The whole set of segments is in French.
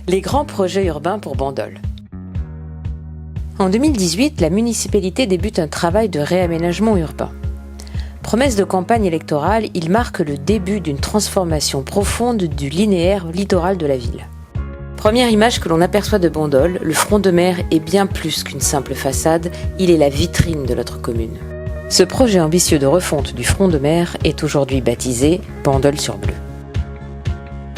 Les grands projets urbains pour Bandol. En 2018, la municipalité débute un travail de réaménagement urbain. Promesse de campagne électorale, il marque le début d'une transformation profonde du linéaire littoral de la ville. Première image que l'on aperçoit de Bandol, le front de mer est bien plus qu'une simple façade, il est la vitrine de notre commune. Ce projet ambitieux de refonte du front de mer est aujourd'hui baptisé Bandol-sur-Bleu.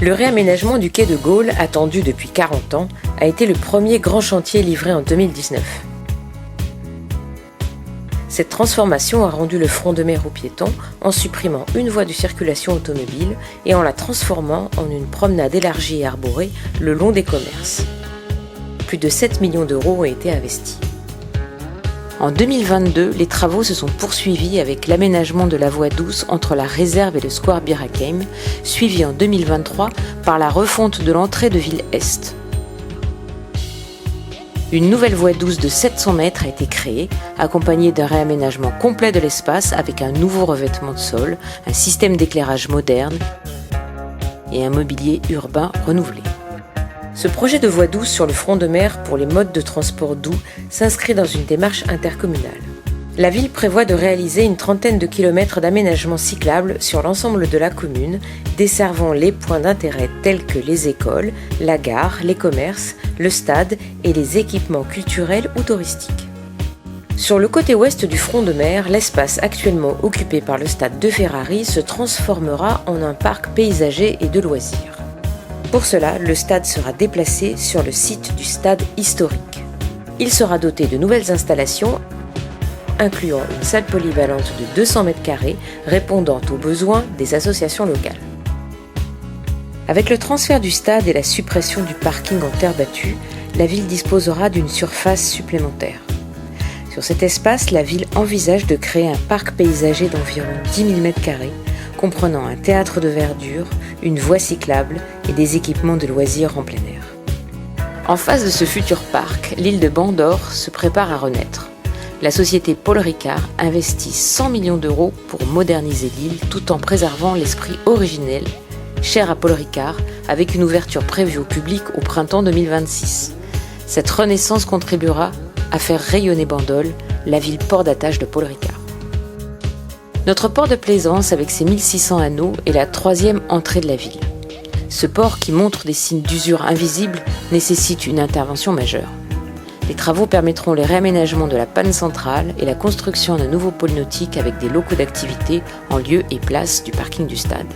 Le réaménagement du quai de Gaulle, attendu depuis 40 ans, a été le premier grand chantier livré en 2019. Cette transformation a rendu le front de mer aux piétons en supprimant une voie de circulation automobile et en la transformant en une promenade élargie et arborée le long des commerces. Plus de 7 millions d'euros ont été investis. En 2022, les travaux se sont poursuivis avec l'aménagement de la voie douce entre la réserve et le square Bir Hakeim, suivi en 2023 par la refonte de l'entrée de Ville-Est. Une nouvelle voie douce de 700 mètres a été créée, accompagnée d'un réaménagement complet de l'espace avec un nouveau revêtement de sol, un système d'éclairage moderne et un mobilier urbain renouvelé. Ce projet de voie douce sur le front de mer pour les modes de transport doux s'inscrit dans une démarche intercommunale. La ville prévoit de réaliser une trentaine de kilomètres d'aménagements cyclables sur l'ensemble de la commune, desservant les points d'intérêt tels que les écoles, la gare, les commerces, le stade et les équipements culturels ou touristiques. Sur le côté ouest du front de mer, l'espace actuellement occupé par le stade de Ferrari se transformera en un parc paysager et de loisirs. Pour cela, le stade sera déplacé sur le site du stade historique. Il sera doté de nouvelles installations, incluant une salle polyvalente de 200 m² répondant aux besoins des associations locales. Avec le transfert du stade et la suppression du parking en terre battue, la ville disposera d'une surface supplémentaire. Sur cet espace, la ville envisage de créer un parc paysager d'environ 10 000 m², comprenant un théâtre de verdure, une voie cyclable et des équipements de loisirs en plein air. En face de ce futur parc, l'île de Bandor se prépare à renaître. La société Paul Ricard investit 100 millions d'euros pour moderniser l'île tout en préservant l'esprit originel, cher à Paul Ricard, avec une ouverture prévue au public au printemps 2026. Cette renaissance contribuera à faire rayonner Bandol, la ville port d'attache de Paul Ricard. Notre port de plaisance avec ses 1600 anneaux est la troisième entrée de la ville. Ce port qui montre des signes d'usure invisibles nécessite une intervention majeure. Les travaux permettront les réaménagements de la panne centrale et la construction d'un nouveau pôle nautique avec des locaux d'activité en lieu et place du parking du stade.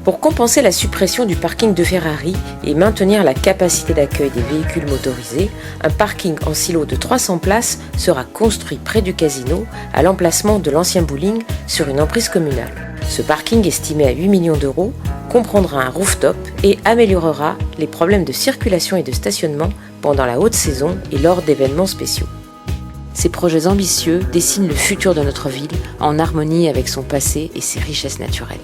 Pour compenser la suppression du parking de Ferrari et maintenir la capacité d'accueil des véhicules motorisés, un parking en silo de 300 places sera construit près du casino, à l'emplacement de l'ancien bowling sur une emprise communale. Ce parking, estimé à 8 millions d'euros, comprendra un rooftop et améliorera les problèmes de circulation et de stationnement pendant la haute saison et lors d'événements spéciaux. Ces projets ambitieux dessinent le futur de notre ville en harmonie avec son passé et ses richesses naturelles.